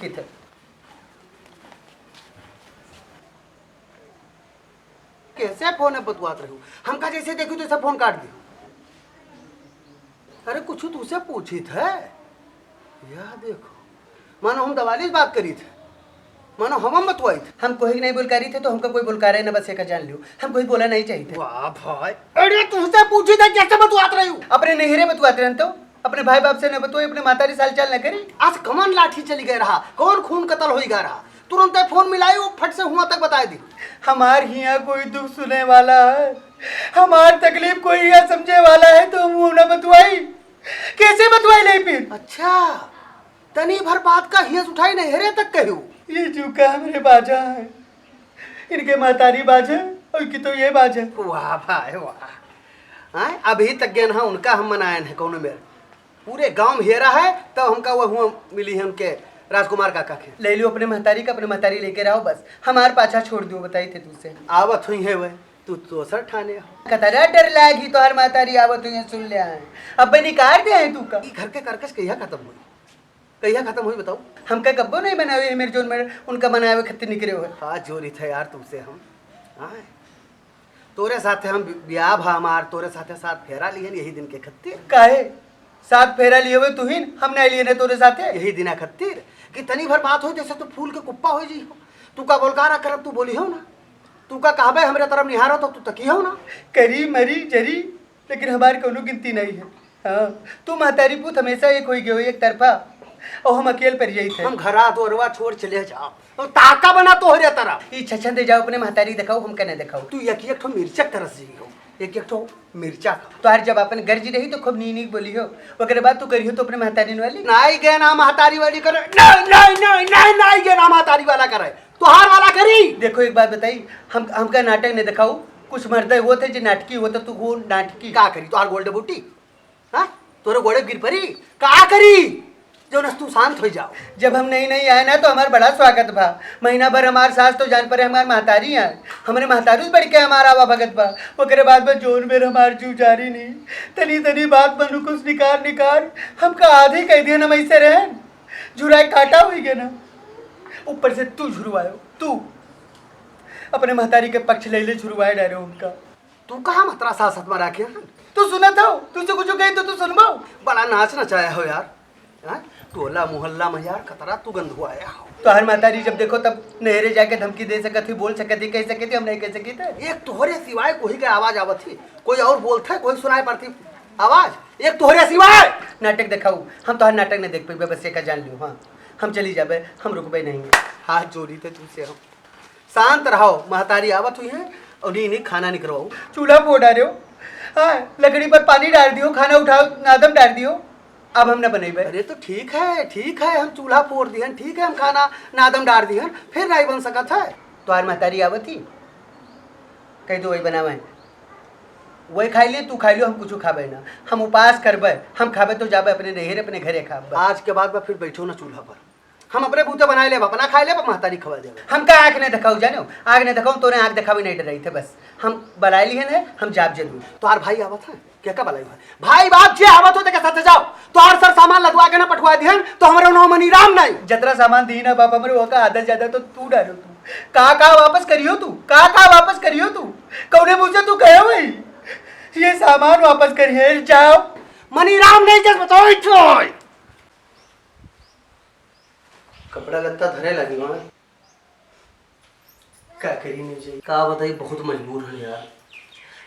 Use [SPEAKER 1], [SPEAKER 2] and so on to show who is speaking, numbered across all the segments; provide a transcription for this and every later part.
[SPEAKER 1] किधर कैसे फोन है बतवात रही हूँ हमका जैसे देखी तो ऐसा फोन काट दी। अरे कुछ तुझसे पूछी थे यह देखो मानो हम दवाली बात करी थे मानो हम बतवाई थे। हम कोई नहीं बोल करी थे तो हमका कोई बोल कर रहे ना बस एक जान लियो हम कोई बोला नहीं चाहिए। वाह भाई अरे तुझसे पूछी था कैसे बतवात रही हूँ अपने नहरे बतवाते रहते हो अपने भाई बाप से न बतवाई अपने मातारी साल चाल न करी। आज कमन लाठी चली गए रहा कौन खून कतल हो गया रहा तुरंत फोन मिलाई वो फट से हुआ तक बता दी। हमार हिया कोई दुख सुने वाला है हमार तकलीफ कोई हिया समझे वाला है तो मुंह न बतवाई कैसे बतवाई नहीं फिर। अच्छा तनी भर बात का हियस उठाई नहीं हेरे तक कहू ये चूका मेरे बाजा है इनके मातारी बाजा और की तो ये बाजा। वाह भाई वाह अभी तक ज्ञान हाँ उनका हम मनायन है कौन मेरे पूरे गांव हेरा है तब तो हमका वो हुआ मिली है उनके राजकुमार काका के ले लियो अपने महतारी लेके रहो बस हमार पाछा छोड़ दियो बताई थे तुझसे आवत हुई है वह तू तो सर ठाने कतरा डर लागी तो हर महतारी आवत हुई सुन ले आए अब निकाल दे है तू का घर के करकस कहिया खत्म हुई बताओ हमका कब्बो नहीं बनावे मेरे जोन में उनका बनावे खत्ते निकले हुए। हाँ जोरी थे यार तुमसे हम आए तोरे साथे हम ब्याह भा हमार तोरे साथे साथ फेरा लियन यही दिन के खत्तिर काहे साथ फेरा लिए हुए तू ही हम नहीं लिए तोरे साथे यही दिना खत्तिर कि तनी भर बात हो जैसे तो फूल के कुप्पा हो जी हो तू का बोलकारा करब तू बोली हो ना तू का कहबे हमरे तरफ निहारो तो तू तकी हो ना करी मरी जरी लेकिन हमारी कोनो गिनती नहीं है। हाँ तू महतारी पूत हमेशा एक होई गयो एक तरफा और हम अकेले पर यही थे हम घरा दोरवा छोड़ चले जाओ तो ताका बना तो हो रे तरफ ई छछन दे जाओ अपने महतारी दिखाओ हम कने दिखाओ तू एक ठो मिर्चक तरस जी हो एक ठो मिर्चा तो हर जब अपन गर्जी रही तो खूब नी बोली हो वगैरह बात तू करी हो तो अपने महतारी वाली नाई गे ना महतारी वाली करे नहीं गे ना महतारी वाला करे तो हार वाला करी। देखो एक बात बताई हमका नाटक नहीं दिखाओ कुछ मर्द वो थे जो नाटकी होता तू वो नाटकी का करी तो हार गोल्ड बूटी हाँ तोरे गोड़े गिर परी का करी जो नस तू शांत हो जाओ। जब हम नहीं आए ना तो हमारा बड़ा स्वागत भा महीना भर हमारे सास तो जान पर हमारे महतारी है हमारे महतारू बढ़ के हमारा आवा भगत बा ओकरे बाद में जोन में हमार जू जारी नहीं तनी बात बनू कुछ निकार हमका आधे कह दिया ना मैं से रहे झुराए काटा हुई गया ना ऊपर से तू झुरवायो तू अपने महतारी के पक्ष ले झुरवाए डारे उनका तू कहा मतरा सासत में रखे तू सुना था तुझसे कुछ कही तो तू सुनवाओ बड़ा नाच नचाया हो यार टोला मोहल्ला में यार खतरा तू गंद हुआ आया तो हर मातारी जब देखो तब नहरे जाके धमकी दे सकत थी बोल सकती कह सकती थी हम नहीं कह सकी थे। एक तोहरे सिवाय कोई के आवाज आवत थी कोई और बोलता कोई सुनाई पड़ती आवाज एक तोहरे सिवाय नाटक दिखाऊ हम तो हर नाटक नहीं देख पाए बस एक जान लियो। हाँ हम चली जाबे हम रुकबे नहीं हाथ जोड़ी थे तुमसे हम शांत रहो महतारी आवत हुई है और नहीं खाना निकलवाओ चूल्हा फोड़ डालो हाँ लकड़ी पर पानी डाल दियो खाना उठाओ नादम डाल दियो अब हम न बनेबे। अरे तो ठीक है हम चूल्हा फोड़ दिहन ठीक है हम खाना नादम डाल दिहन फिर नहीं बन सकत है तो आर महतारी आवत थी कही तो वही बनावे वही खाई लिए तू खाई लियो हम कुछ खाबे ना हम उपास करबे हम खाबे तो जाबे अपने नहरे अपने घरे खाबे आज के बाद फिर बैठो ना चूल्हा पर हम अपने बूते बनाए ले अपना खाए ले महतारी खवा देवे हमका आँख नहीं दिखाऊ जानो आग नहीं दिखाऊ तोने आँख दिखावी नहीं डर रही थे बस हम बलाई लिए है हम जाब जरूर तो आर भाई आवत है क्या का बलाई भाई बाप जे आवत हो के साथ जाओ तो हर सर सामान लदवा के ना पठवा दिहन तो हमारे नो मनी राम नहीं जतरा सामान दी ना बाप हमरे होगा आधा ज्यादा तो तू डालो तू का वापस करियो तू का वापस करियो तू कौने मुझे तू कहे भाई ये सामान वापस करिए जाओ मनी राम नहीं जस बताओ कपड़ा लत्ता धरे लगी वहाँ क्या करी नहीं चाहिए का बताई बहुत मजबूर है यार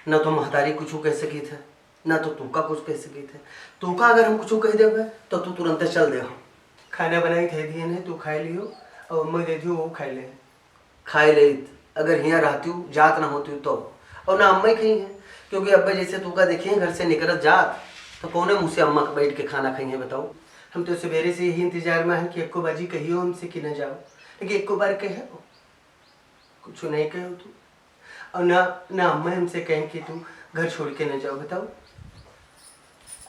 [SPEAKER 1] न तो महतारी कुछ कह सकी थे न तो तू का कुछ कह सकी थे तू का अगर हम कुछ कह देवे तो तू तुरंत चल दे खाना बनाई थे दिए नहीं तू खाई लियो और मैं दे दियो वो खाई ले अगर यहाँ रहती हूँ जात ना होती तो और ना अम्मा ही कही है क्योंकि अब्बा जैसे तू का देखिए घर से निकलत जात तो कौन मुँह से अम्मा का बैठ के खाना खाई है बताओ हम तो सवेरे से यही इंतजार में हैं कि एको बाजी कहियो हमसे कि न जाओ लेकिन एको बार कहे कुछ नहीं कहो तू और ना अम्मा हमसे कहें कि तू घर छोड़ के न जाओ बताओ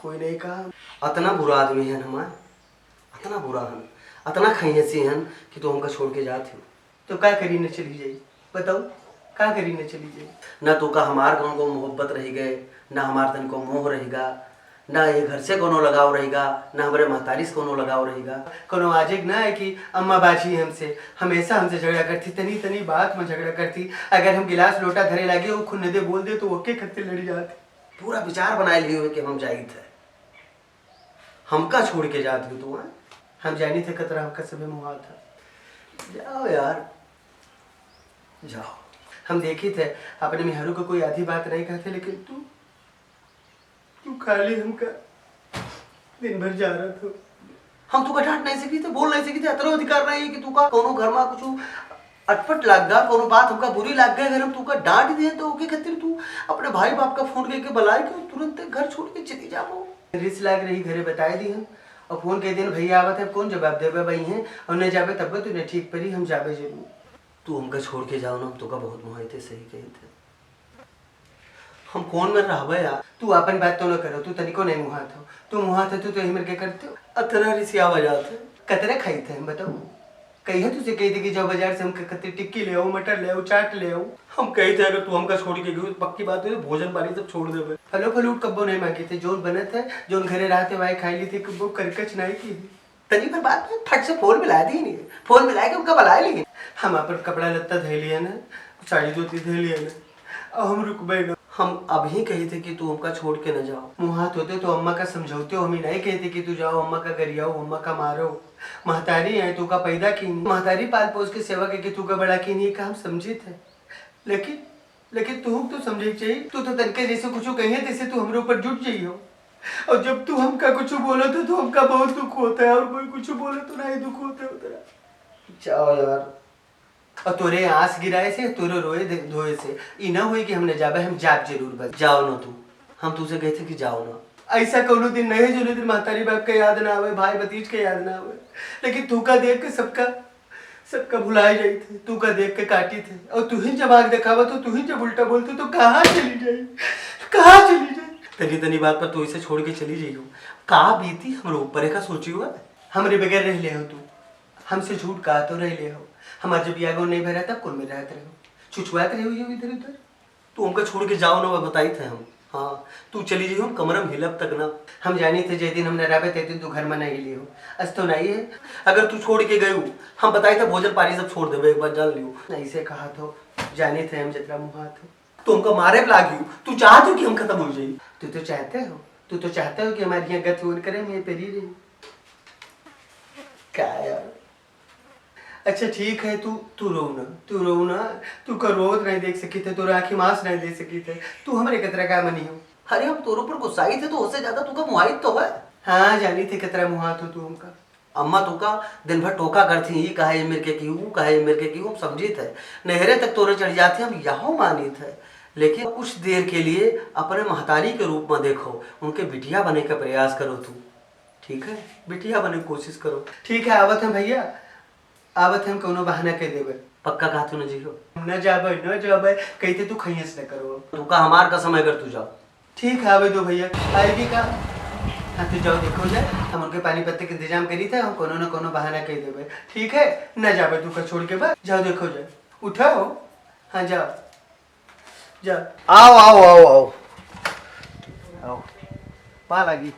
[SPEAKER 1] कोई नहीं कहा इतना बुरा आदमी है हमारा इतना बुरा हम इतना खैसी हैं कि तू हमका छोड़ के जाती हो तो क्या करी न चली जाई बताओ क्या करी न चली जाई ना तो का हमार कौन को मोहब्बत रही गए ना हमार तन को मोह रहेगा ना ये घर से कोनो लगाव रहेगा, ना हमारे महतारी से कोनो लगाव रहेगा। कोनो आजिक ना है कि अम्मा बाजी हमसे हमेशा हमसे झगड़ा करती, तनी तनी बात में झगड़ा करती। अगर हम गिलास लोटा धरे लगे वो खुद नदे बोल दे तो ओके खत्ते लड़ी जाते। पूरा विचार बनाए लिए हुए कि हम जाई थे, हमका छोड़ के जाती तू। हम जानी थे कतरा हमका सभी मुहा था। जाओ यार जाओ। हम देखी थे अपने मेहरू को कोई आधी बात नहीं कहते, लेकिन तू खाली हमका दिन भर जा रहा था। हम तुका डांट नहीं सकी थे, बोल नहीं सकी थे। अतरो अधिकार नहीं है कि तुका कोनो घर में कुछ अटपट लाग गा, कोनो बात हमका बुरी लाग गई, अगर हम तुका डांट दिए तो ओके खातिर तू अपने भाई बाप का फोन करके बुलाए के तुरंत घर छोड़ के चली जाओ। रिस लाग रही घरे बताए दी हम, और फोन कह दिन भैया आवत है, कौन जवाब देवे भाई हैं, और नहीं जावे तब तो नहीं ठीक परी, हम जावे जरूर। तू हमका छोड़ के जाओ ना, हम तुका बहुत मुहायते सही कही थे। हम कौन में रहबे यार, तू अपन बात तो न करो, तू तनिको नहीं मुहा था, तू मुहा था तू ही मिल के करते हो। अतरा रिसिया बजाते कतरे खाई थे हम बताओ। कही है तुझे कही थी कि जाओ बाजार से हम कतरे टिक्की ले आओ, मटर ले आओ, चाट ले आओ। हम कही थे अगर तू हमका छोड़ के गई पक्की बात है भोजन पानी सब छोड़ देवे। फलो फलूट कब्बो नहीं मांगे थे, जोन बने थे जोन घरे रहते वही खाई ली थी, कब्बो करकच नहीं की। तनी पर बात में फट से फोन मिला दी नहीं, फोन मिला के उनका बुला लिए। हम अपन कपड़ा लत्ता धे लिया ना, साड़ी धोती धे लिया ना, अब हम रुकबे ना। हम अभी कही थे कि तू हमका छोड़ के न जाओ। मुँह हाथ होते तो अम्मा का समझौते हो, हम नहीं कहते कि तू जाओ अम्मा का गरियाओ, अम्मा का मारो। महतारी है तू का पैदा की नहीं, महतारी पाल पोस के सेवा करके तू का बड़ा की नहीं का हम समझे थे। लेकिन तू तो समझे चाहिए, तू तो तनके जैसे कुछ कही तैसे तू हमारे ऊपर जुट जाइयो। और जब तू हमका कुछ बोलो तो हमका बहुत दुख होता है, और कोई कुछ बोले तो नहीं दुख होता है उतना। जाओ यार, और तोरे आंस गिराए से तोरे रोए धोए से ई ना हुई कि हमने जाबे, हम जाब जरूर बस। जाओ ना तू, हम तुझसे कहे थे कि जाओ ना। ऐसा कोनो दिन नहीं जो दिन महतारी बाप का याद ना आवे, भाई भतीज के याद ना आवे, लेकिन तू का देख के सबका भुलाए जाई थे, तू का देख के काटी थे। और तू ही जब आग दिखावा तो तू ही जब उल्टा बोलते तो कहाँ चली जाए, कहाँ चली जाए। तनी तनी बात पर तू इसे छोड़ के चली जाइयो, कहाँ बीती हमारे ऊपर का सोची हुआ। हमरे बगैर रह ले हो तू, हमसे झूठ कहा तो रह ले हो। हमारे जब यागो नहीं भरा तब कुल में रहते रहो, छुछुआते रहो इधर उधर। तू हमका छोड़ के जाओ ना, वह बताई थे हम। हाँ तू चली जाइयो, हम कमरम हिलब तक ना। हम जानी थे जै दिन हमने राबे ते दिन तू घर में नहीं लियो, अस तो नहीं है। अगर तू छोड़ के गई हम बताई थे भोजन पानी सब छोड़ देवे, एक बार जान लियो। ऐसे कहा तो जाने थे हम जितना मुहा थे, तू हमको मारे लागी। तू चाहते हो कि हम खत्म हो जाए, तू तो चाहते हो कि हमारी यहाँ गति करे मैं पेरी रही। क्या यार, अच्छा ठीक है, तू रो ना, तू का रोज नहीं देख सकी थे, तोरा आँखी मांस नहीं दे सकी थे, तू हमारे कतरा का मनी हो। अरे हम तोर ऊपर गुस्साई थे तो उससे ज्यादा तू का मुहाइत तो है। हाँ जानी थी कतरा मुहा तो तू हमका। अम्मा तू का दिन भर टोका करती, ये कहे मेरे के क्यों, कहे मेरे के क्यों, समझी थे। नहरे तक तोरे चढ़ जाते हम यहाँ मानी थे, लेकिन कुछ देर के लिए अपने महतारी के रूप में देखो, उनके बिटिया बने का प्रयास करो तू। ठीक है, बिटिया बने की कोशिश करो। ठीक है आवत है भैया, आवत हम कोनो बहाना कह देवे। पक्का कहा तू न जियो, न जाबे कहते तू खैस न करो, तू का हमार का समय कर तू जाओ। ठीक है आवे दो भैया, आएगी का। हाँ तू जाओ देखो जाए, हम उनके पानी पत्ते के इंतजाम करी थे, हम कोनो न कोनो बहाना कह देवे। ठीक है न जाबे तू का छोड़ के बाद, जाओ देखो जाए, उठाओ। हाँ जाओ जाओ।
[SPEAKER 2] आओ आओ आओ आओ आओ, पा लगी।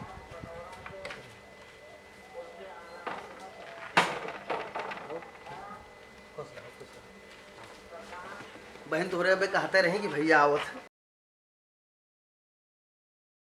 [SPEAKER 1] बहन तोहरे अबे कहते रहे कि भैया आवत।